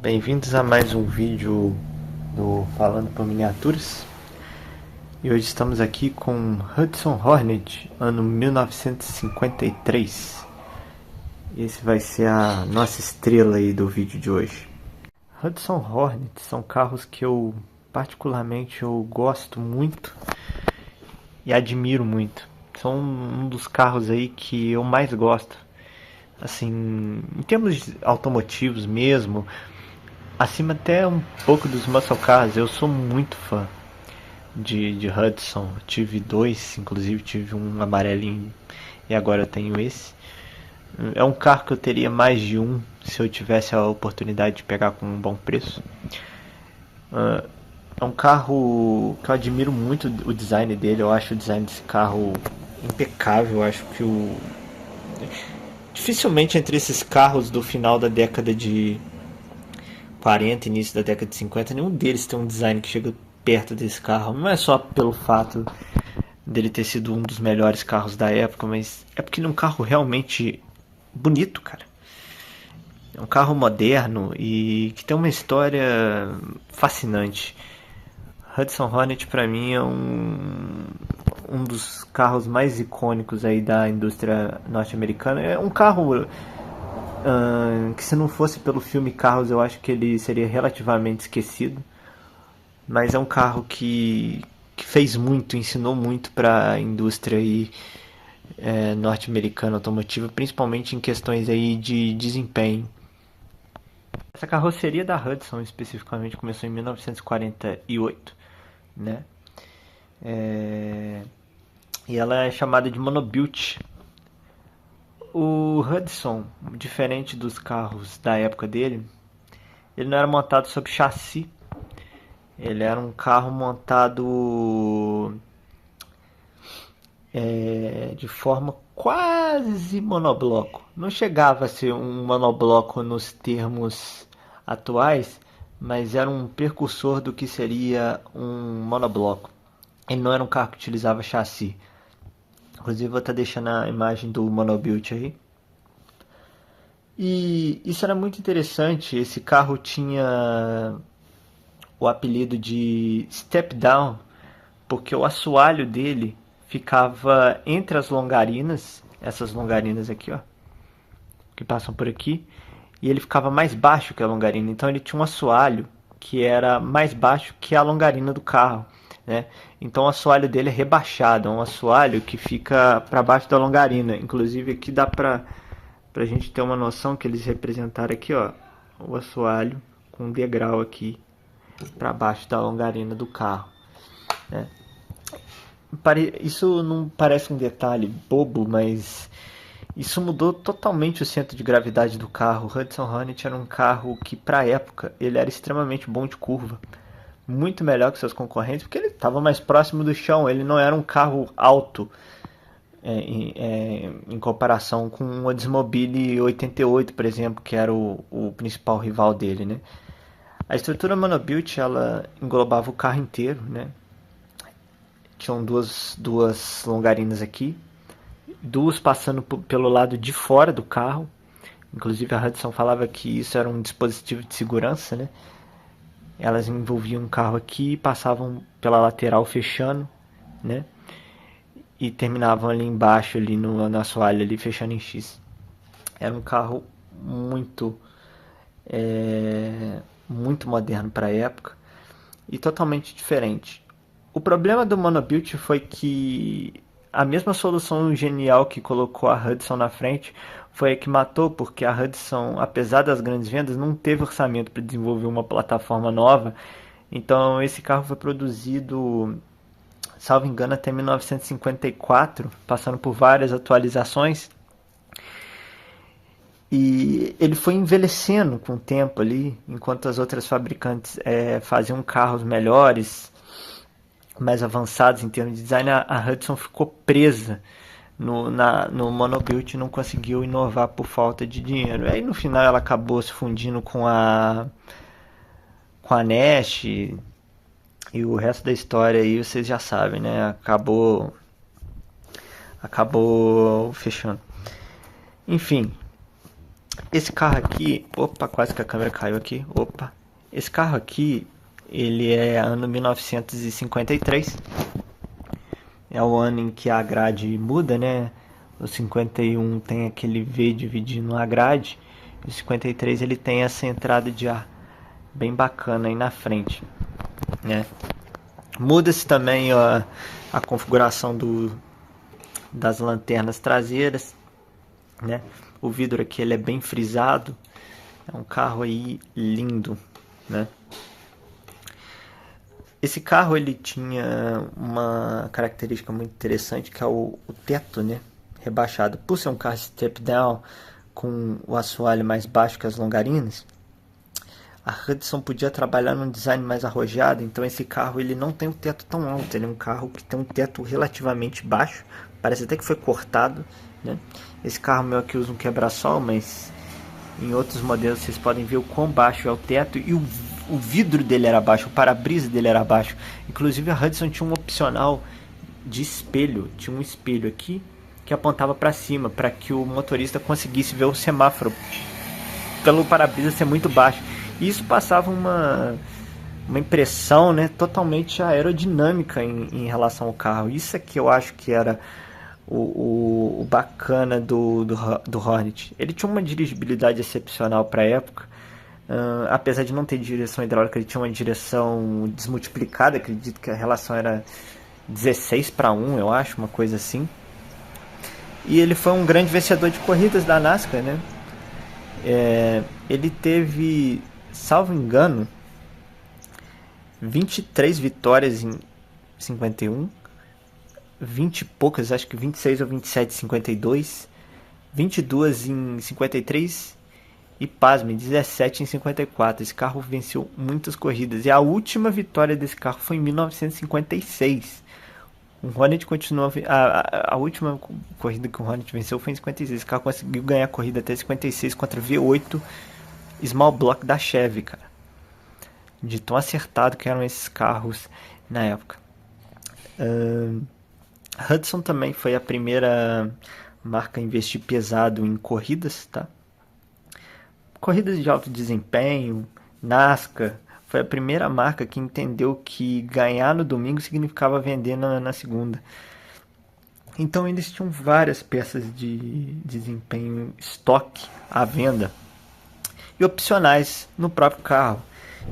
Bem-vindos a mais um vídeo do Falando por Miniaturas. E hoje estamos aqui com Hudson Hornet, ano 1953. Esse vai ser a nossa estrela aí do vídeo de hoje. Hudson Hornet são carros que eu particularmente gosto muito e admiro muito. São um dos carros aí que eu mais gosto. Assim, em termos automotivos mesmo, acima até um pouco dos muscle cars, eu sou muito fã de Hudson. Tive dois, inclusive tive um amarelinho e agora eu tenho esse. É um carro que eu teria mais de um se eu tivesse a oportunidade de pegar com um bom preço. É um carro que eu admiro muito o design dele. Eu acho o design desse carro impecável. Eu acho que dificilmente entre esses carros do final da década de 40, início da década de 50, nenhum deles tem um design que chega perto desse carro. Não é só pelo fato dele ter sido um dos melhores carros da época, mas é porque ele é um carro realmente bonito, cara. É um carro moderno e que tem uma história fascinante. Hudson Hornet para mim é um dos carros mais icônicos aí da indústria norte-americana. É um carro que, se não fosse pelo filme Carros, eu acho que ele seria relativamente esquecido. Mas é um carro que fez muito, ensinou muito para a indústria aí, norte-americana automotiva, principalmente em questões aí de desempenho. Essa carroceria da Hudson especificamente começou em 1948, né? E ela é chamada de monobuild. O Hudson, diferente dos carros da época dele, ele não era montado sobre chassi. Ele era um carro montado de forma quase monobloco. Não chegava a ser um monobloco nos termos atuais, mas era um precursor do que seria um monobloco. Ele não era um carro que utilizava chassi. Inclusive vou estar deixando a imagem do monobuild aí. E isso era muito interessante. Esse carro tinha o apelido de Step Down, porque o assoalho dele ficava entre as longarinas, essas longarinas aqui, ó, que passam por aqui, e ele ficava mais baixo que a longarina. Então ele tinha um assoalho que era mais baixo que a longarina do carro, né? Então o assoalho dele é rebaixado, é um assoalho que fica para baixo da longarina. Inclusive aqui dá para a gente ter uma noção que eles representaram aqui, ó, o assoalho com um degrau aqui para baixo da longarina do carro, né? Isso não parece um detalhe bobo, mas isso mudou totalmente o centro de gravidade do carro. O Hudson Hornet era um carro que, para a época, ele era extremamente bom de curva, muito melhor que seus concorrentes, porque ele estava mais próximo do chão. Ele não era um carro alto em comparação com o Oldsmobile 88, por exemplo, que era o principal rival dele, né? A estrutura monobuild, ela englobava o carro inteiro, né? Tinham duas longarinas aqui, duas passando pelo lado de fora do carro. Inclusive a Hudson falava que isso era um dispositivo de segurança, né? Elas envolviam um carro aqui e passavam pela lateral fechando, né? E terminavam ali embaixo, ali na assoalho, ali fechando em X. Era um carro muito moderno para a época e totalmente diferente. O problema do monobuild foi que a mesma solução genial que colocou a Hudson na frente foi a que matou, porque a Hudson, apesar das grandes vendas, não teve orçamento para desenvolver uma plataforma nova. Então esse carro foi produzido, salvo engano, até 1954, passando por várias atualizações. E ele foi envelhecendo com o tempo ali, enquanto as outras fabricantes faziam carros melhores, mais avançados em termos de design. A Hudson ficou presa no monobuild e não conseguiu inovar por falta de dinheiro. Aí no final ela acabou se fundindo com a Nash, e o resto da história aí vocês já sabem, né? Acabou fechando. Enfim, Esse carro aqui, opa, quase que a câmera caiu aqui, opa. Esse carro aqui, ele é ano 1953. É o ano em que a grade muda, né? O 51 tem aquele V dividindo a grade. E o 53 ele tem essa entrada de ar bem bacana aí na frente, né? Muda-se também a configuração das lanternas traseiras, né? O vidro aqui ele é bem frisado. É um carro aí lindo, né? Esse carro ele tinha uma característica muito interessante que é o teto, né? Rebaixado. Por ser um carro step down com o assoalho mais baixo que as longarinas, a Hudson podia trabalhar num design mais arrojado. Então esse carro ele não tem um teto tão alto. Ele é um carro que tem um teto relativamente baixo. Parece até que foi cortado, né? Esse carro meu aqui usa um quebra-sol, mas em outros modelos vocês podem ver o quão baixo é o teto e o vidro dele era baixo, o para-brisa dele era baixo. Inclusive a Hudson tinha um opcional de espelho, tinha um espelho aqui que apontava para cima, para que o motorista conseguisse ver o semáforo pelo para-brisa ser muito baixo. E isso passava uma impressão, né, totalmente aerodinâmica em relação ao carro. Isso é que eu acho que era o bacana do Hornet. Ele tinha uma dirigibilidade excepcional para a época. Apesar de não ter direção hidráulica, ele tinha uma direção desmultiplicada. Acredito que a relação era 16:1, eu acho, uma coisa assim. E ele foi um grande vencedor de corridas da NASCAR, né? Ele teve, salvo engano, 23 vitórias em 51, 20 e poucas, acho que 26 ou 27 em 52, 22 em 53 e, pasme, 17 em 54. Esse carro venceu muitas corridas. E a última vitória desse carro foi em 1956. O Hornet continua. A última corrida que o Hornet venceu foi em 56. Esse carro conseguiu ganhar a corrida até 56 contra V8 Small Block da Chevy, cara. De tão acertado que eram esses carros na época. Hudson também foi a primeira marca a investir pesado em corridas, tá? Corridas de alto desempenho, NASCAR, foi a primeira marca que entendeu que ganhar no domingo significava vender na segunda. Então eles tinham várias peças de desempenho estoque à venda e opcionais no próprio carro.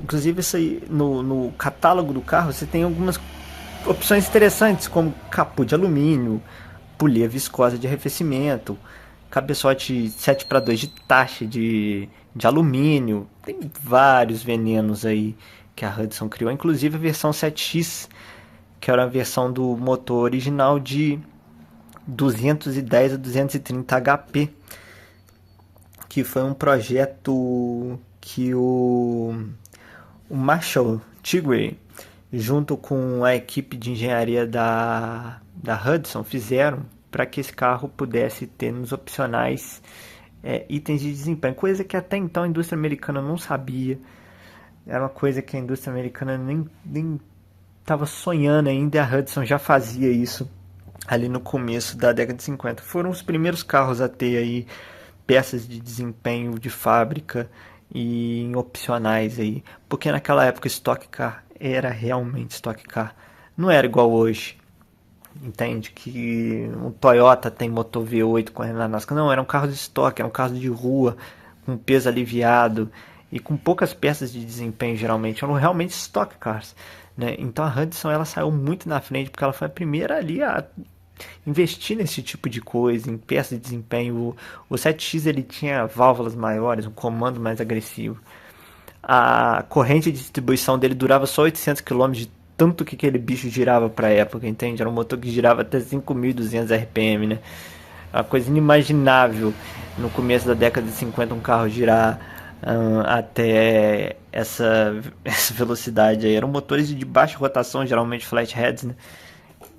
Inclusive isso aí, no catálogo do carro você tem algumas opções interessantes, como capô de alumínio, polia viscosa de arrefecimento, cabeçote 7:2 de taxa de alumínio. Tem vários venenos aí que a Hudson criou, inclusive a versão 7X, que era a versão do motor original de 210 a 230 HP, que foi um projeto que o Marshall Tigray, junto com a equipe de engenharia da Hudson, fizeram para que esse carro pudesse ter nos opcionais itens de desempenho, coisa que até então a indústria americana não sabia. Era uma coisa que a indústria americana nem estava sonhando ainda, e a Hudson já fazia isso ali no começo da década de 50. Foram os primeiros carros a ter aí peças de desempenho de fábrica e em opcionais aí, porque naquela época Stock Car era realmente Stock Car, não era igual hoje. Entende? Que um Toyota tem motor V8 correndo na NASCAR. Não, era um carro de estoque, era um carro de rua, com peso aliviado e com poucas peças de desempenho, geralmente. Eram realmente stock cars, né? Então a Hudson ela saiu muito na frente, porque ela foi a primeira ali a investir nesse tipo de coisa, em peças de desempenho. O 7X ele tinha válvulas maiores, um comando mais agressivo. A corrente de distribuição dele durava só 800 km de tanto que aquele bicho girava para a época, entende? Era um motor que girava até 5.200 RPM, né? Uma coisa inimaginável no começo da década de 50 um carro girar até essa velocidade aí. Eram motores de baixa rotação, geralmente flatheads, né?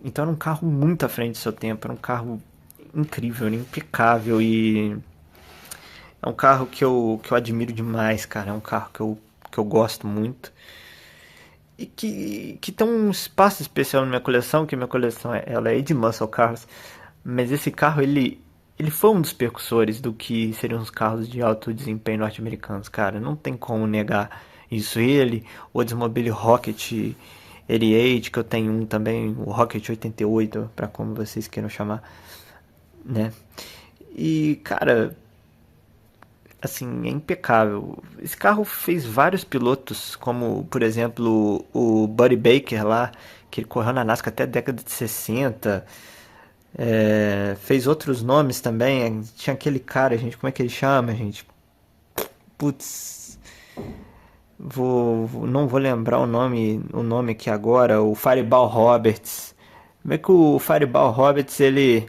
Então era um carro muito à frente do seu tempo, era um carro incrível, impecável, e é um carro que eu admiro demais, cara. É um carro que eu gosto muito e que tem um espaço especial na minha coleção, que minha coleção ela é de muscle cars, mas esse carro ele ele foi um dos precursores do que seriam os carros de alto desempenho norte-americanos, cara. Não tem como negar isso. Ele, o Oldsmobile Rocket 88, que eu tenho um também, o Rocket 88, para como vocês queiram chamar, né? E, cara, assim, é impecável. Esse carro fez vários pilotos, como, por exemplo, o Buddy Baker lá, que ele correu na NASCAR até a década de 60. Fez outros nomes também. Tinha aquele cara, gente, como é que ele chama, gente? Putz, não vou lembrar o nome aqui agora. O Fireball Roberts. Como é que o Fireball Roberts ele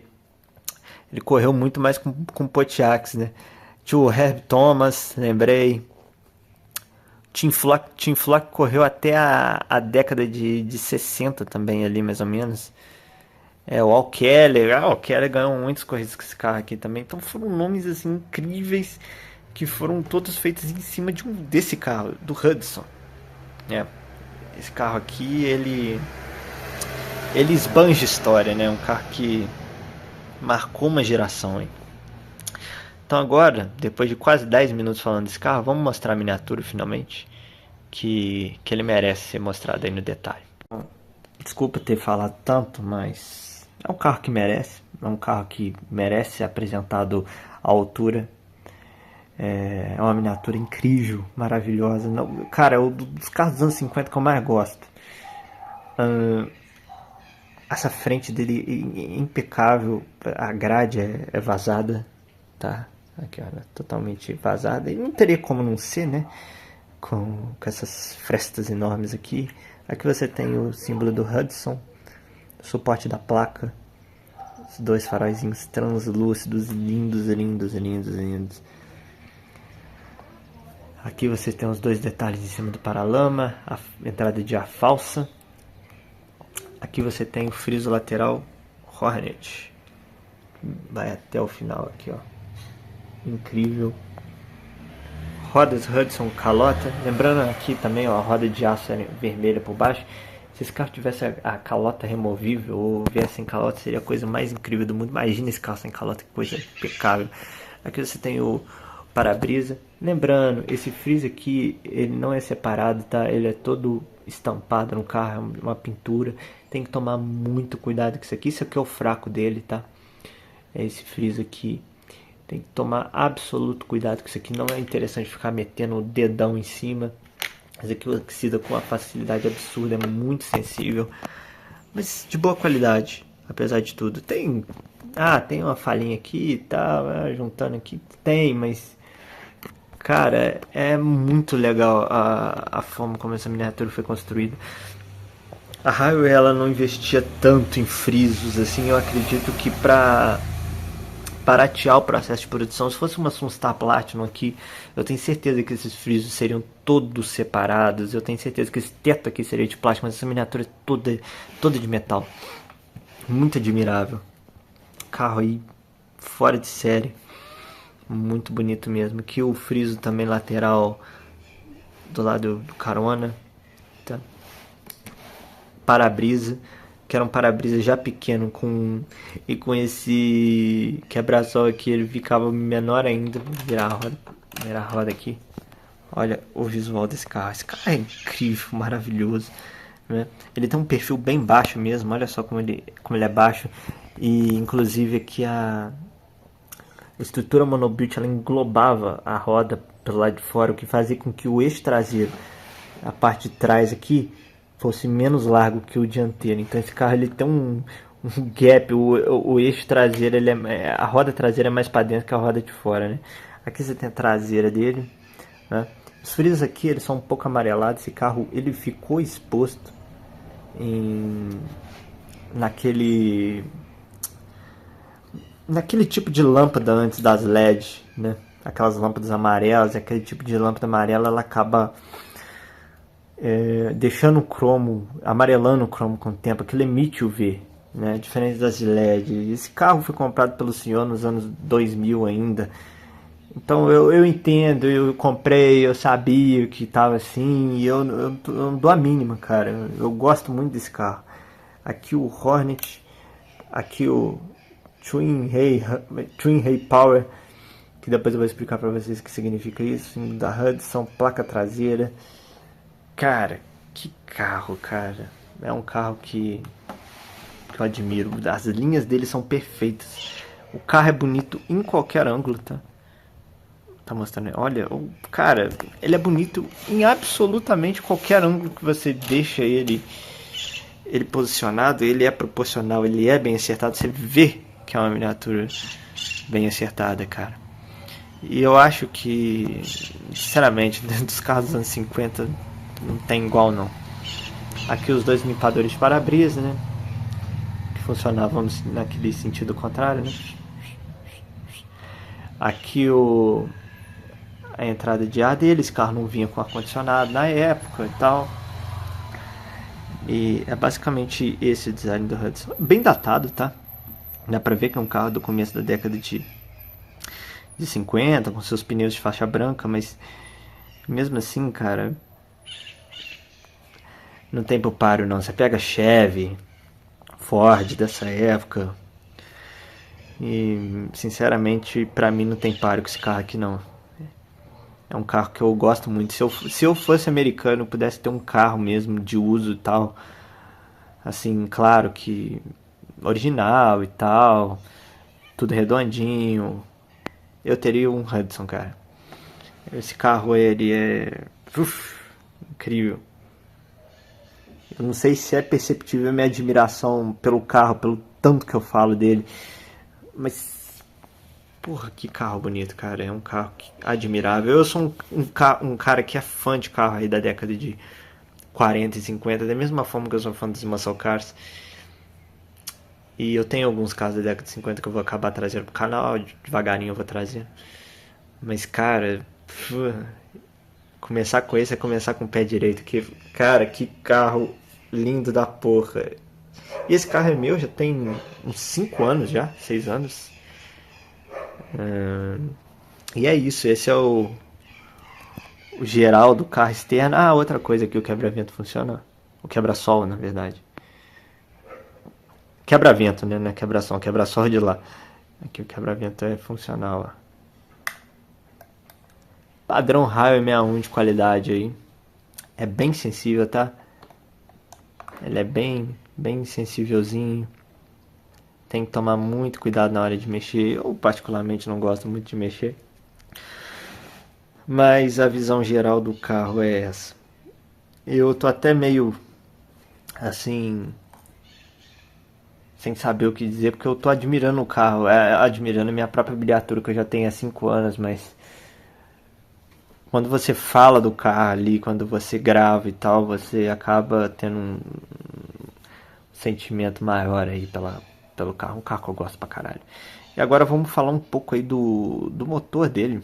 correu muito mais com Pontiacs, né? Tinha o Herb Thomas, lembrei. Tim Flock correu até a década de 60 também ali, mais ou menos. O Al Keller. O Al Keller ganhou muitas corridas com esse carro aqui também. Então foram nomes assim incríveis que foram todos feitos em cima desse carro, do Hudson. Esse carro aqui, ele esbanja história, né? Um carro que marcou uma geração, hein? Então agora, depois de quase 10 minutos falando desse carro, vamos mostrar a miniatura finalmente, que ele merece ser mostrado aí no detalhe. Desculpa ter falado tanto, mas é um carro que merece. É um carro que merece ser apresentado à altura. É uma miniatura incrível, maravilhosa. Cara, é um dos carros dos anos 50 que eu mais gosto. Essa frente dele é impecável. A grade é vazada, tá? Aqui, olha, totalmente vazada. E não teria como não ser, né? Com essas frestas enormes aqui. Aqui você tem o símbolo do Hudson, o suporte da placa, os dois faróizinhos translúcidos, lindos, lindos, lindos, lindos. Aqui você tem os dois detalhes em cima do paralama, a entrada de ar falsa. Aqui você tem o friso lateral Hornet. Vai até o final aqui, ó. Incrível. Rodas Hudson calota. Lembrando aqui também, ó, a roda de aço vermelha por baixo. Se esse carro tivesse a calota removível ou viesse sem calota, seria a coisa mais incrível do mundo. Imagina esse carro sem calota, que coisa impecável. Aqui você tem o para-brisa. Lembrando, esse friso aqui, ele não é separado, tá? Ele é todo estampado no carro, é uma pintura. Tem que tomar muito cuidado com isso aqui. Isso aqui é o fraco dele, tá? É esse friso aqui. Tem que tomar absoluto cuidado com isso aqui. Não é interessante ficar metendo o dedão em cima. Isso aqui oxida com uma facilidade absurda, é muito sensível. Mas de boa qualidade, apesar de tudo. Tem uma falhinha aqui e tá, juntando aqui. Tem, mas... Cara, é muito legal a forma como essa miniatura foi construída. A Highway, ela não investia tanto em frisos, assim. Eu acredito que para baratear o processo de produção, se fosse uma Sunstar Platinum aqui, eu tenho certeza que esses frisos seriam todos separados. Eu tenho certeza que esse teto aqui seria de plástico, mas essa miniatura é toda de metal. Muito admirável. Carro aí fora de série. Muito bonito mesmo. Aqui o friso também lateral do lado do carona. Tá. Para-brisa, que era um para-brisa já pequeno com esse quebra-sol aqui, ele ficava menor ainda. Vou virar a roda aqui. Olha o visual desse carro. Esse carro é incrível, maravilhoso, né? Ele tem um perfil bem baixo mesmo. Olha só como ele é baixo. E inclusive aqui a estrutura monobuild, ela englobava a roda pelo lado de fora, o que fazia com que o eixo traseiro, a parte de trás aqui, fosse menos largo que o dianteiro. Então esse carro ele tem um gap, o eixo traseiro, a roda traseira é mais para dentro que a roda de fora, né? Aqui você tem a traseira dele, né? Os frisos aqui, eles são um pouco amarelados. Esse carro, ele ficou exposto naquele tipo de lâmpada antes das LED, né? Aquelas lâmpadas amarelas, aquele tipo de lâmpada amarela, ela acaba deixando o cromo, amarelando o cromo com o tempo. Aquilo emite UV, né? Diferente das de LED. Esse carro foi comprado pelo senhor nos anos 2000 ainda. Então eu entendo, eu comprei, eu sabia que estava assim, e eu não dou a mínima, cara. Eu gosto muito desse carro. Aqui o Hornet, aqui o Twin Hay Power, que depois eu vou explicar pra vocês o que significa isso. Da Hudson, placa traseira. Cara, que carro, cara. É um carro que eu admiro. As linhas dele são perfeitas. O carro é bonito em qualquer ângulo, tá? Tá mostrando. Olha, cara, ele é bonito em absolutamente qualquer ângulo que você deixa ele posicionado. Ele é proporcional, ele é bem acertado. Você vê que é uma miniatura bem acertada, cara. E eu acho que, sinceramente, dentro dos carros dos anos 50 não tem igual não. Aqui os dois limpadores de para-brisa, né? Que funcionavam naquele sentido contrário, né? Aqui a entrada de ar deles, o carro não vinha com ar-condicionado na época e tal. E é basicamente esse o design do Hudson. Bem datado, tá? Dá pra ver que é um carro do começo da década de 50, com seus pneus de faixa branca, mas mesmo assim, cara, não tem páreo não. Você pega Chevy, Ford dessa época, e sinceramente pra mim não tem páreo com esse carro aqui não. É um carro que eu gosto muito. Se eu fosse americano, eu pudesse ter um carro mesmo de uso e tal, assim, claro que original e tal, tudo redondinho, eu teria um Hudson, cara. Esse carro, ele é incrível. Eu não sei se é perceptível a minha admiração pelo carro, pelo tanto que eu falo dele, mas porra, que carro bonito, cara. É um carro admirável. Eu sou um cara que é fã de carro aí da década de 40 e 50, da mesma forma que eu sou fã dos muscle cars. E eu tenho alguns carros da década de 50 que eu vou acabar trazendo pro canal, devagarinho eu vou trazer. Mas, cara, começar com esse é começar com o pé direito. Cara, que carro lindo da porra. E esse carro é meu, já tem uns 5 anos já, 6 anos. E é isso, esse é o geral do carro externo. Ah, outra coisa que o quebra-vento funciona. O quebra-sol, na verdade. Quebra-vento, né? Não é quebra-sol, quebra-sol de lá. Aqui o quebra-vento é funcional, ó. Padrão Highway 61 de qualidade aí. É bem sensível, tá? Ele é bem sensívelzinho. Tem que tomar muito cuidado na hora de mexer. Eu particularmente não gosto muito de mexer. Mas a visão geral do carro é essa. Eu tô até meio assim, sem saber o que dizer, porque eu tô admirando o carro, admirando a minha própria miniatura que eu já tenho há 5 anos, mas quando você fala do carro ali, quando você grava e tal, você acaba tendo um sentimento maior aí pelo carro. Um carro que eu gosto pra caralho. E agora vamos falar um pouco aí do motor dele.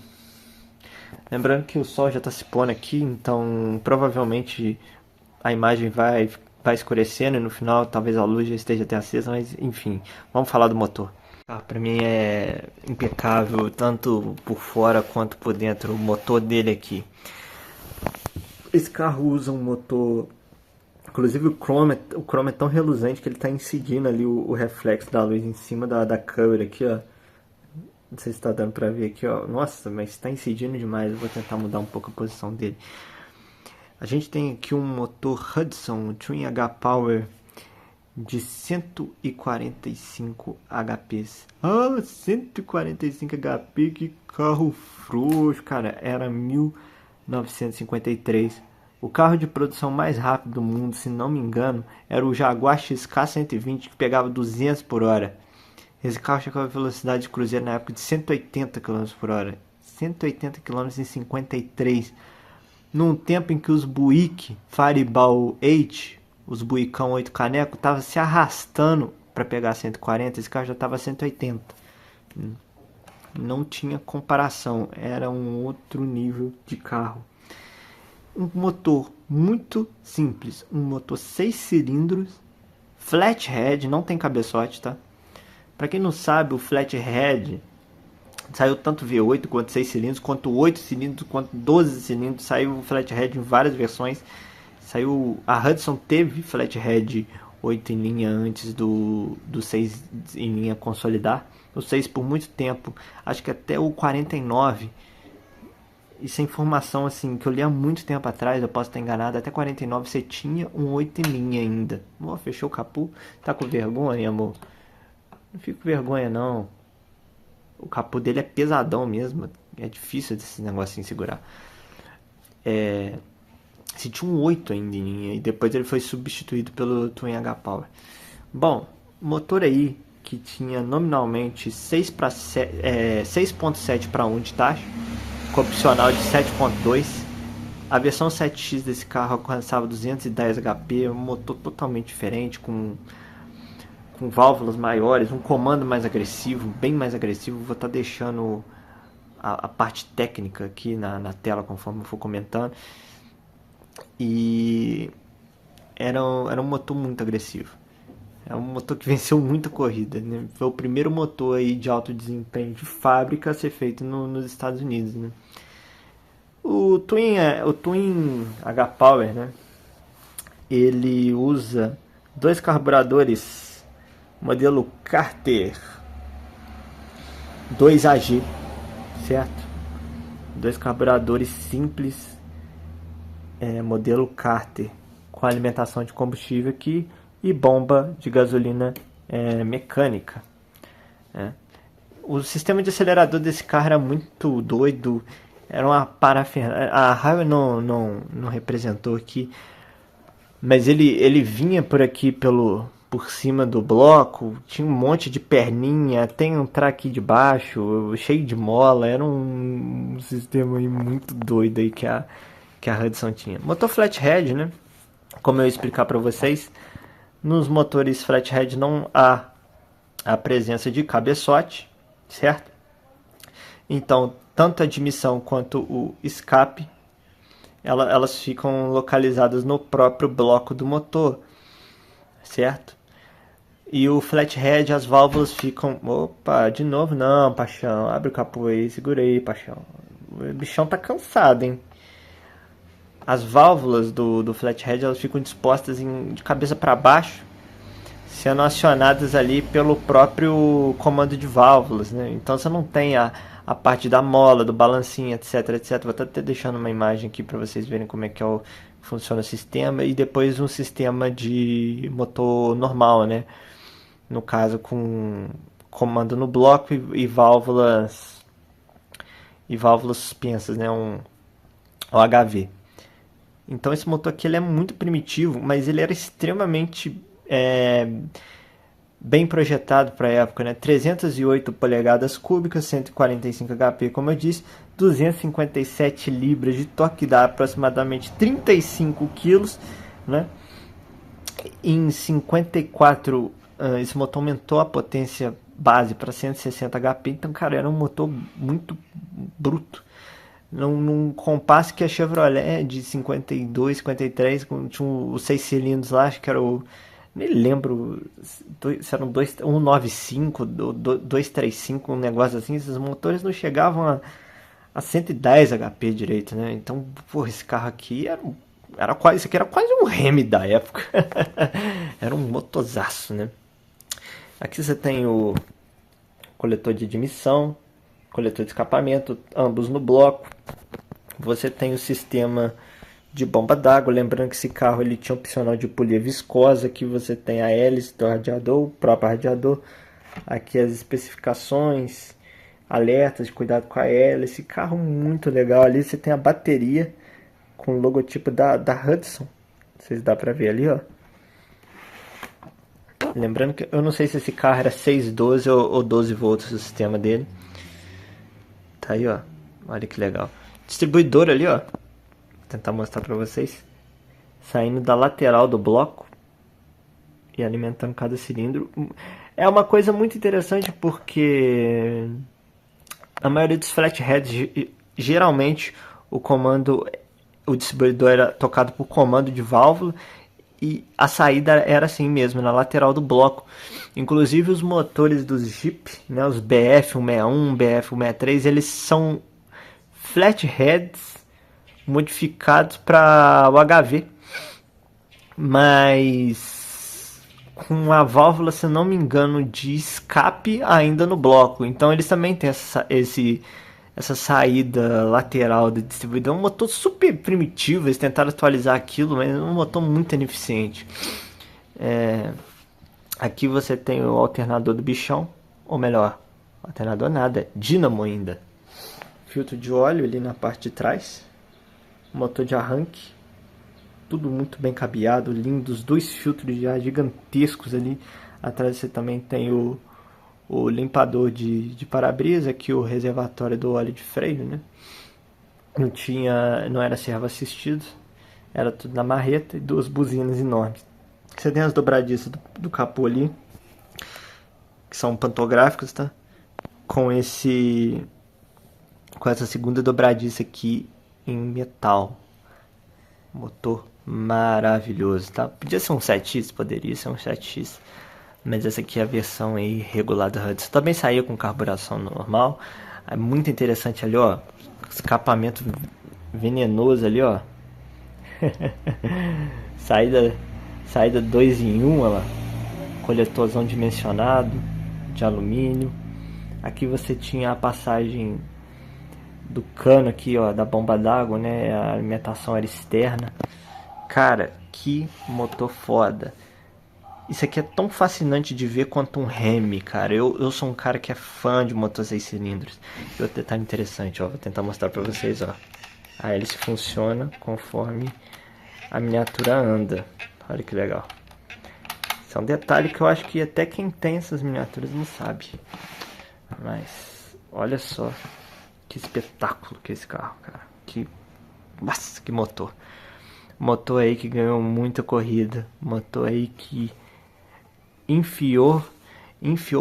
Lembrando que o sol já tá se pondo aqui, então provavelmente a imagem vai escurecendo e no final talvez a luz já esteja até acesa, mas enfim, vamos falar do motor. Pra mim é impecável, tanto por fora quanto por dentro, o motor dele aqui. Esse carro usa um motor, inclusive o chrome é tão reluzente que ele está incidindo ali o reflexo da luz em cima da câmera aqui, ó. Não sei se está dando para ver aqui, ó. Nossa, mas está incidindo demais, eu vou tentar mudar um pouco a posição dele. A gente tem aqui um motor Hudson Twin H Power de 145 HPs. Ah, 145 HP, que carro frouxo, cara. Era 1953. O carro de produção mais rápido do mundo, se não me engano, era o Jaguar XK120, que pegava 200 por hora. Esse carro chegava a velocidade de cruzeiro na época de 180 km por hora. 180 km em 53. Num tempo em que os Buick Fireball 8, os Buicão 8 caneco, estavam se arrastando para pegar 140, esse carro já estava 180. Não tinha comparação, era um outro nível de carro. Um motor muito simples, um motor 6 cilindros, flathead, não tem cabeçote, tá? Para quem não sabe, o flathead saiu tanto V8 quanto 6 cilindros, quanto 8 cilindros, quanto 12 cilindros. Saiu o flathead em várias versões. A Hudson teve flathead 8 em linha antes do 6 em linha consolidar. O 6 por muito tempo, acho que até o 49, isso é informação assim que eu li há muito tempo atrás, eu posso estar enganado, até 49 você tinha um 8 em linha ainda. Oh, fechou o capô, tá com vergonha, amor? Não fico com vergonha não. O capô dele é pesadão mesmo, é difícil desse negocinho segurar. Se tinha um 8 ainda em linha, e depois ele foi substituído pelo Twin H-Power. Bom, motor aí que tinha nominalmente 6.7 para 1 de taxa, com opcional de 7.2. A versão 7X desse carro alcançava 210 HP, um motor totalmente diferente, com válvulas maiores, um comando mais agressivo, bem mais agressivo. Vou estar deixando a parte técnica aqui na tela conforme eu for comentando. E era um motor muito agressivo. É um motor que venceu muita corrida, né? Foi o primeiro motor aí de alto desempenho de fábrica a ser feito nos Estados Unidos, né? O Twin H-Power, né? Ele usa dois carburadores modelo Carter 2AG, certo? Dois carburadores simples, modelo Carter, com alimentação de combustível aqui e bomba de gasolina mecânica. O sistema de acelerador desse carro era muito doido, era uma parafernália. A Highway não representou aqui, mas ele vinha por aqui por cima do bloco, tinha um monte de perninha, tem um track de baixo, cheio de mola, era um sistema aí muito doido aí que a Hudson tinha. Motor flathead, né? Como eu ia explicar para vocês, nos motores flathead não há a presença de cabeçote, certo? Então, tanto a admissão quanto o escape, elas ficam localizadas no próprio bloco do motor, certo? E o flathead, as válvulas ficam... Opa, de novo não, paixão. Abre o capô aí, segura aí, paixão. O bichão tá cansado, hein? As válvulas do flathead, elas ficam dispostas de cabeça para baixo, sendo acionadas ali pelo próprio comando de válvulas, né? Então você não tem a parte da mola, do balancinho, etc, etc. Vou até deixando uma imagem aqui para vocês verem como é que funciona o sistema. E depois um sistema de motor normal, né? No caso com comando no bloco e válvulas suspensas, né? O HV. Então esse motor aqui ele é muito primitivo, mas ele era extremamente bem projetado para a época, né? 308 polegadas cúbicas, 145 HP, como eu disse, 257 libras de torque, dá aproximadamente 35 kg, né? Em 54, esse motor aumentou a potência base para 160 HP, então, cara, era um motor muito bruto. Num compasso que a Chevrolet de 52, 53, tinha os 6 cilindros lá, acho que era nem lembro se era um 195, 235, um negócio assim. Esses motores não chegavam a 110 HP direito, né? Então, porra, esse carro aqui era quase, isso aqui era quase um Hemi da época. Era um motorzaço, né? Aqui você tem o coletor de admissão, coletor de escapamento, ambos no bloco. Você tem o sistema de bomba d'água, lembrando que esse carro ele tinha opcional de polia viscosa. Aqui você tem a hélice do radiador, o próprio radiador. Aqui as especificações, alertas de cuidado com a hélice. Carro muito legal. Ali você tem a bateria com o logotipo da Hudson. Vocês dá pra ver ali, ó. Lembrando que eu não sei se esse carro era 612 ou 12 volts o sistema dele. Tá aí, ó. Olha que legal. Distribuidor ali, ó. Vou tentar mostrar pra vocês. Saindo da lateral do bloco e alimentando cada cilindro. É uma coisa muito interessante porque a maioria dos flatheads, geralmente o distribuidor era tocado por comando de válvula e a saída era assim mesmo, na lateral do bloco. Inclusive os motores dos Jeep, né, os BF161, BF163, eles são flatheads modificados para o HV, mas com a válvula, se eu não me engano, de escape ainda no bloco. Então eles também têm essa saída lateral do distribuidor. É um motor super primitivo, eles tentaram atualizar aquilo, mas é um motor muito ineficiente. Aqui você tem o alternador do bichão, ou melhor, alternador nada, dínamo ainda. Filtro de óleo ali na parte de trás, motor de arranque, tudo muito bem cabeado, lindo, os dois filtros de ar gigantescos ali. Atrás você também tem o limpador de para-brisa, aqui o reservatório do óleo de freio, né? Não era servo assistido, era tudo na marreta e duas buzinas enormes. Você tem as dobradiças do capô ali, que são pantográficas, tá? Com essa segunda dobradiça aqui em metal. Motor maravilhoso, tá? Podia ser um 7X, poderia ser um 7X. Mas essa aqui é a versão aí regular da Hudson. Também saía com carburação normal. É muito interessante ali, ó. Escapamento venenoso ali, ó. Saída 2 em 1, ó lá. Coletorzão dimensionado de alumínio. Aqui você tinha a passagem do cano aqui, ó, da bomba d'água, né? A alimentação era externa. Cara, que motor foda. Isso aqui é tão fascinante de ver quanto um Hemi, cara. Eu sou um cara que é fã de motor 6 cilindros. E outro detalhe interessante, ó. Vou tentar mostrar pra vocês, ó. A hélice funciona conforme a miniatura anda. Olha que legal. Isso é um detalhe que eu acho que até quem tem essas miniaturas não sabe. Mas, olha só. Que espetáculo que é esse carro, cara. Nossa, que motor. Motor aí que ganhou muita corrida. Motor aí que enfiou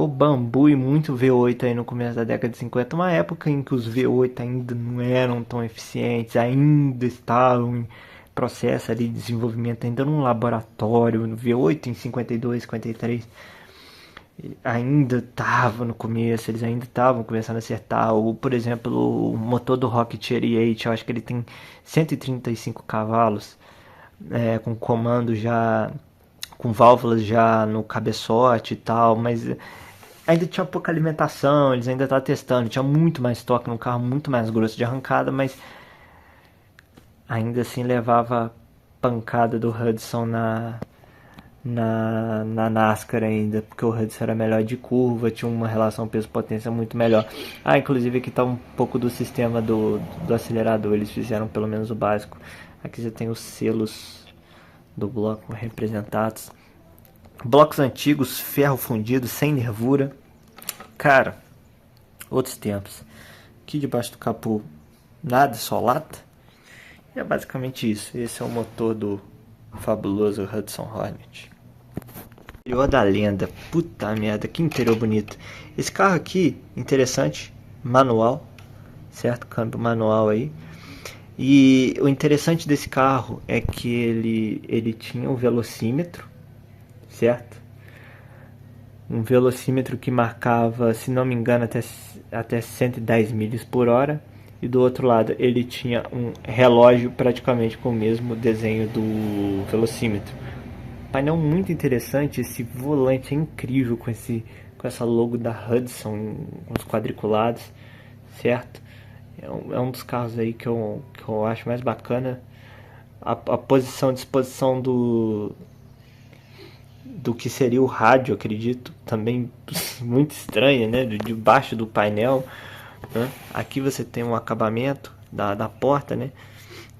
bambu e muito V8 aí no começo da década de 50. Uma época em que os V8 ainda não eram tão eficientes. Ainda estavam em processo ali de desenvolvimento. Ainda num laboratório. No V8 em 52, 53. Ainda estava no começo, eles ainda estavam começando a acertar. Ou, por exemplo, o motor do Rocket 88, eu acho que ele tem 135 cavalos, com comando já, com válvulas já no cabeçote e tal, mas ainda tinha pouca alimentação, eles ainda estavam testando, tinha muito mais torque no carro, muito mais grosso de arrancada, mas ainda assim levava pancada do Hudson na NASCAR ainda, porque o Hudson era melhor de curva, tinha uma relação peso-potência muito melhor. Inclusive aqui está um pouco do sistema do acelerador, eles fizeram pelo menos o básico. Aqui você tem os selos do bloco representados. Blocos antigos, ferro fundido, sem nervura. Cara, outros tempos. Aqui debaixo do capô, nada, só lata. E é basicamente isso. Esse é o motor do fabuloso Hudson Hornet. Interior da lenda, puta merda, que interior bonito. Esse carro aqui, interessante, manual, certo? Câmbio manual aí. E o interessante desse carro é que ele tinha um velocímetro, certo? Um velocímetro que marcava, se não me engano, até 110 milhas por hora. E do outro lado ele tinha um relógio praticamente com o mesmo desenho do velocímetro. Painel muito interessante, esse volante é incrível com essa logo da Hudson, com os quadriculados, certo? É um dos carros aí que eu acho mais bacana. A disposição do que seria o rádio, acredito, também muito estranha, né? Debaixo do painel, né? Aqui você tem um acabamento da porta, né?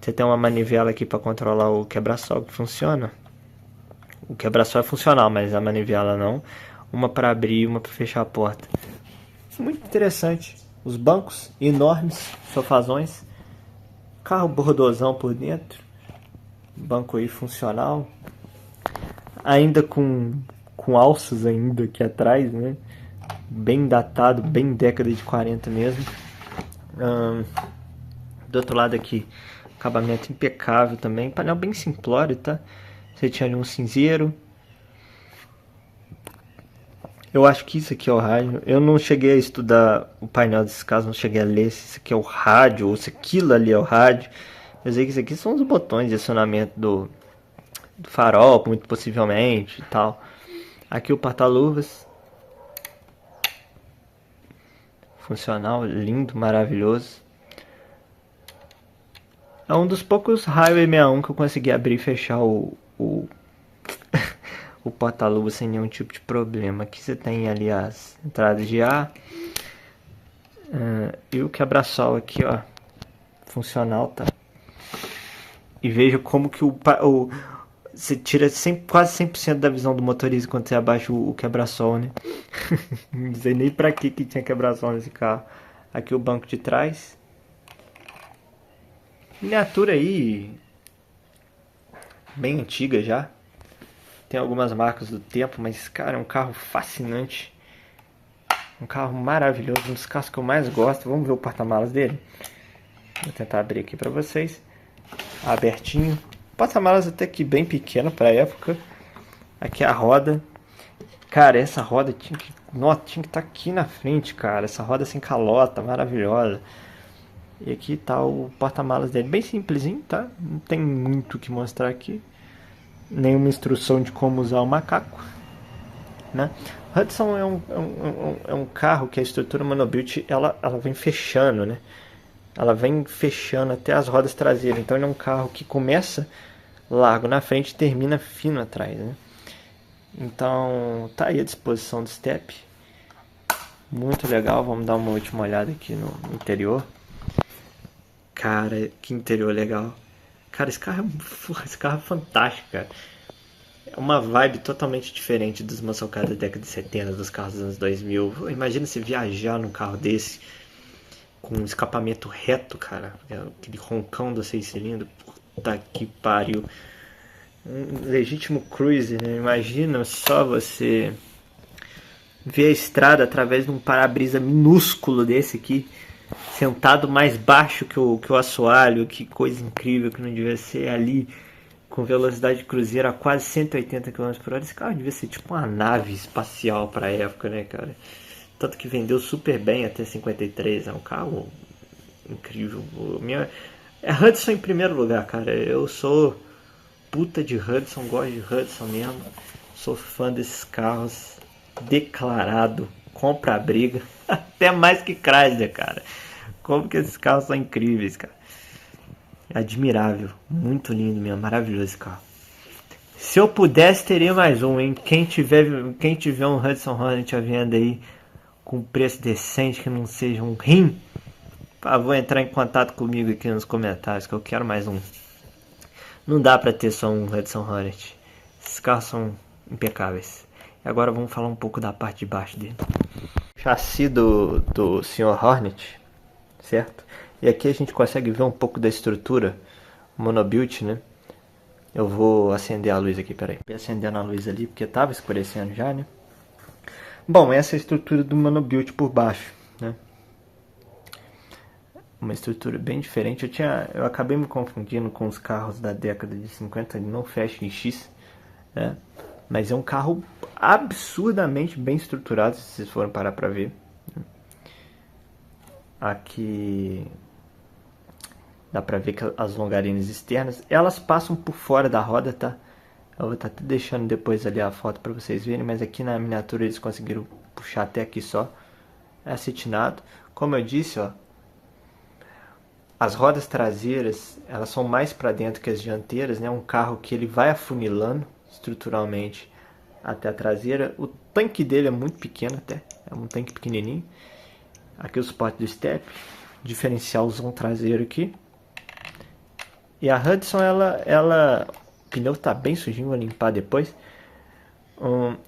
Você tem uma manivela aqui para controlar o quebra-sol que funciona. O quebra-sol é funcional, mas a manivela não. Uma para abrir e uma para fechar a porta. Muito interessante. Os bancos enormes, sofazões. Carro bordosão por dentro. Banco aí funcional. Ainda com alças ainda aqui atrás, né? Bem datado, bem década de 40 mesmo. Do outro lado aqui, acabamento impecável também. Painel bem simplório, tá? Você tinha ali um cinzeiro. Eu acho que isso aqui é o rádio. Eu não cheguei a estudar o painel desses carros, não cheguei a ler se isso aqui é o rádio ou se aquilo ali é o rádio. Eu sei que isso aqui são os botões de acionamento do farol, muito possivelmente e tal. Aqui o porta-luvas. Funcional, lindo, maravilhoso. É um dos poucos Highway 61 que eu consegui abrir e fechar o porta-luvas sem nenhum tipo de problema. Aqui você tem ali as entradas de ar. E o quebra-sol aqui, ó. Funcional, tá? E veja como que você tira quase 100% da visão do motorista quando você abaixa o quebra-sol, né? Não sei nem pra que tinha quebra-sol nesse carro. Aqui o banco de trás. Miniatura aí, bem antiga já. Tem algumas marcas do tempo, mas, cara, é um carro fascinante. Um carro maravilhoso, um dos carros que eu mais gosto. Vamos ver o porta-malas dele? Vou tentar abrir aqui pra vocês. Abertinho. Porta-malas até que bem pequeno pra época. Aqui a roda. Cara, essa roda tinha que estar aqui na frente, cara. Essa roda sem calota, maravilhosa. E aqui tá o porta-malas dele. Bem simplesinho, tá? Não tem muito o que mostrar aqui. Nenhuma instrução de como usar o macaco, né? Hudson é um carro que a estrutura monobuild ela vem fechando, né? Ela vem fechando até as rodas traseiras. Então ele é um carro que começa largo na frente e termina fino atrás, né? Então tá aí a disposição do step. Muito legal. Vamos dar uma última olhada aqui no interior. Cara, que interior legal. Cara, esse carro é fantástico, cara. É uma vibe totalmente diferente dos muscle cars da década de 70, dos carros dos anos 2000. Imagina você viajar num carro desse, com um escapamento reto, cara. Aquele roncão dos 6 cilindros. Puta que pariu. Um legítimo cruiser, né? Imagina só você ver a estrada através de um para-brisa minúsculo desse aqui. Sentado mais baixo que o assoalho, que coisa incrível que não devia ser ali, com velocidade de cruzeiro a quase 180 km/h. Esse carro devia ser tipo uma nave espacial para a época, né, cara? Tanto que vendeu super bem até 53, é um carro incrível. É Hudson em primeiro lugar, cara. Eu sou puta de Hudson, gosto de Hudson mesmo. Sou fã desses carros, declarado, compra a briga, até mais que Chrysler, cara. Como que esses carros são incríveis, cara. É admirável, muito lindo mesmo, maravilhoso esse carro. Se eu pudesse, teria mais um, hein? Quem tiver um Hudson Hornet à venda aí, com preço decente, que não seja um rim, por favor, entrar em contato comigo aqui nos comentários, que eu quero mais um. Não dá pra ter só um Hudson Hornet. Esses carros são impecáveis. E agora vamos falar um pouco da parte de baixo dele. Chassi do Sr. Hornet, certo? E aqui a gente consegue ver um pouco da estrutura monobuild, né? Eu vou acender a luz aqui, peraí. Vou acendendo a luz ali, porque tava escurecendo já, né? Bom, essa é a estrutura do monobuild por baixo, né? Uma estrutura bem diferente. Eu acabei me confundindo com os carros da década de 50, não Fashion X, né? Mas é um carro absurdamente bem estruturado, se vocês forem parar pra ver. Aqui dá pra ver que as longarinas externas, elas passam por fora da roda, tá? Eu vou estar deixando depois ali a foto pra vocês verem, mas aqui na miniatura eles conseguiram puxar até aqui só. É acetinado. Como eu disse, ó, as rodas traseiras, elas são mais para dentro que as dianteiras, né? Um carro que ele vai afunilando estruturalmente até a traseira. O tanque dele é muito pequeno até, é um tanque pequenininho. Aqui o suporte do step, diferencialzão traseiro aqui. E a Hudson, o pneu tá bem sujinho, vou limpar depois.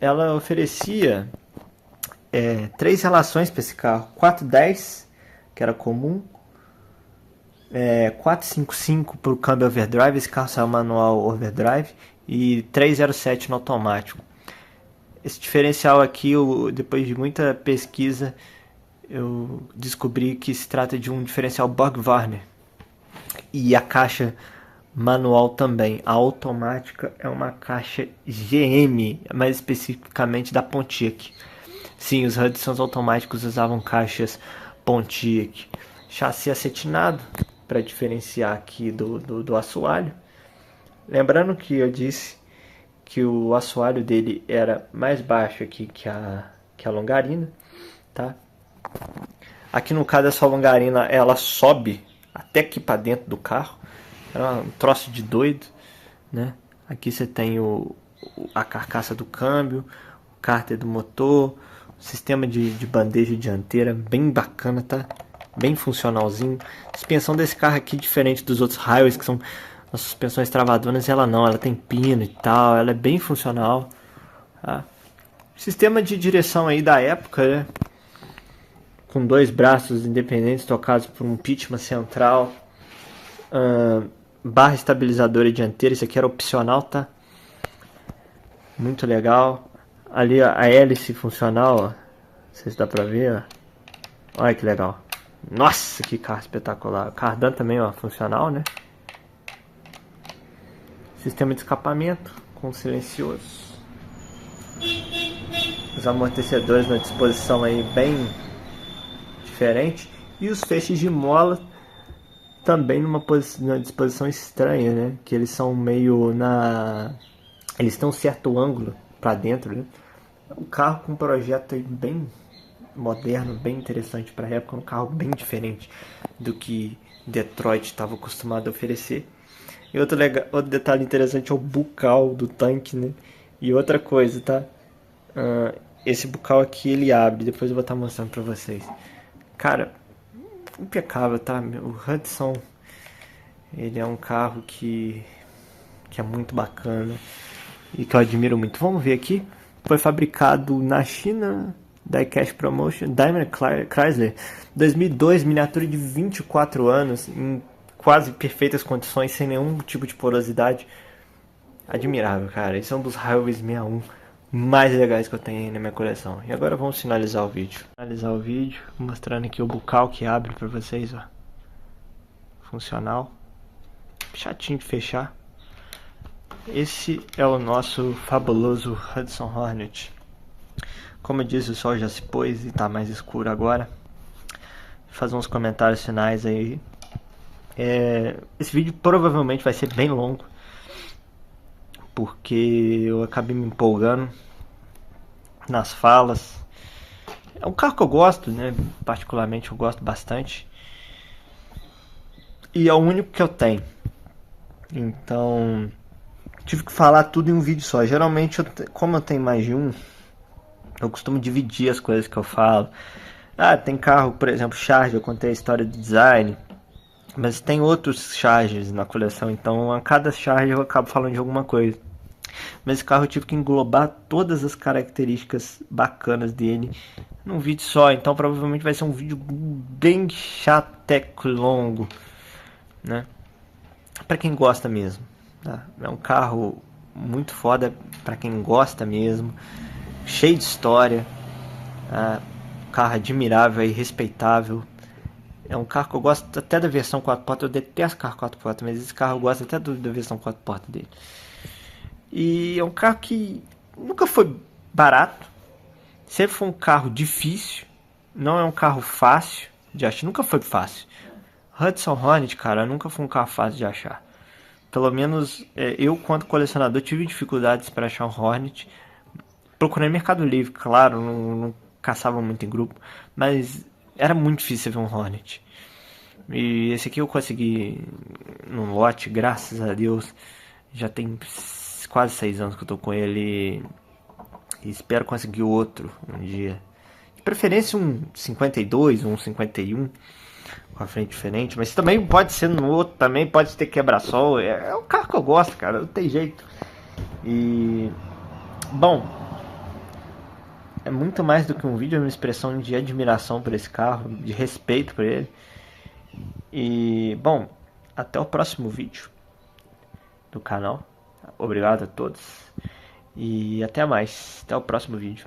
Ela oferecia 3 relações para esse carro: 410, que era comum, 455 para o câmbio overdrive, esse carro saiu manual overdrive, e 307 no automático. Esse diferencial aqui, depois de muita pesquisa, eu descobri que se trata de um diferencial Borg-Warner. E a caixa manual também. A automática é uma caixa GM, mais especificamente da Pontiac. Sim, os Hudsons automáticos usavam caixas Pontiac. Chassi acetinado, para diferenciar aqui do assoalho. Lembrando que eu disse que o assoalho dele era mais baixo aqui que a longarina, tá? Aqui no caso essa longarina ela sobe até aqui para dentro do carro, é um troço de doido, né? Aqui você tem a carcaça do câmbio, o cárter do motor, o sistema de bandeja dianteira bem bacana, tá? Bem funcionalzinho. A suspensão desse carro aqui, diferente dos outros highways, que são as suspensões travadoras, ela não, ela tem pino e tal, ela é bem funcional, tá? Sistema de direção aí da época, né? Com 2 braços independentes tocados por um Pitman central, barra estabilizadora dianteira, isso aqui era opcional, tá? Muito legal. Ali ó, a hélice funcional, ó. Não sei se dá pra ver, ó. Olha que legal. Nossa, que carro espetacular. O cardan também, ó, funcional, né? Sistema de escapamento com silencioso. Os amortecedores na disposição aí bem diferente. E os feixes de mola também numa disposição estranha, né? Que eles são meio na... Eles têm um certo ângulo para dentro, né? Um carro com um projeto aí bem moderno, bem interessante para a época. Um carro bem diferente do que Detroit estava acostumado a oferecer. E outro detalhe interessante é o bucal do tanque, né? E outra coisa, tá? Esse bucal aqui ele abre, depois eu vou estar mostrando para vocês. Cara, impecável, tá? O Hudson, ele é um carro que é muito bacana e que eu admiro muito. Vamos ver aqui. Foi fabricado na China, Diecast Promotion, Daimler Chrysler, 2002, miniatura de 24 anos, em quase perfeitas condições, sem nenhum tipo de porosidade. Admirável, cara. Esse é um dos Highways 61 mais legais que eu tenho aí na minha coleção. E agora vamos finalizar o vídeo. Mostrando aqui o bucal que abre pra vocês, ó. Funcional. Chatinho de fechar. Esse é o nosso fabuloso Hudson Hornet. Como eu disse, o sol já se pôs e tá mais escuro agora. Vou fazer uns comentários finais aí. Esse vídeo provavelmente vai ser bem longo, porque eu acabei me empolgando nas falas. É um carro que eu gosto, né? Particularmente eu gosto bastante. E é o único que eu tenho. Então, tive que falar tudo em um vídeo só. Geralmente, como eu tenho mais de um, eu costumo dividir as coisas que eu falo. Tem carro, por exemplo, Charger, eu contei a história do design. Mas tem outros Chargers na coleção, então a cada Charger eu acabo falando de alguma coisa. Mas esse carro eu tive que englobar todas as características bacanas dele num vídeo só. Então provavelmente vai ser um vídeo bem chateco longo, né? Pra quem gosta mesmo, tá? É um carro muito foda pra quem gosta mesmo. Cheio de história, um carro admirável e respeitável. É um carro que eu gosto até da versão 4 portas. Eu detesto carro 4 portas, mas esse carro eu gosto até da versão 4 portas dele. E é um carro que nunca foi barato. Sempre foi um carro difícil. Não é um carro fácil de achar. Nunca foi fácil. Hudson Hornet, cara, nunca foi um carro fácil de achar. Pelo menos eu, quanto colecionador, tive dificuldades para achar um Hornet. Procurei no Mercado Livre, claro, não caçava muito em grupo, mas era muito difícil ver um Hornet. E esse aqui eu consegui num lote, graças a Deus. Já tem quase 6 anos que eu tô com ele. E espero conseguir outro um dia. De preferência um 52, um 51. Com a frente diferente. Mas também pode ser no outro, também pode ter quebra-sol. É um carro que eu gosto, cara. Não tem jeito. E... bom... é muito mais do que um vídeo, é uma expressão de admiração por esse carro, de respeito por ele. E, bom, até o próximo vídeo do canal. Obrigado a todos. E até mais. Até o próximo vídeo.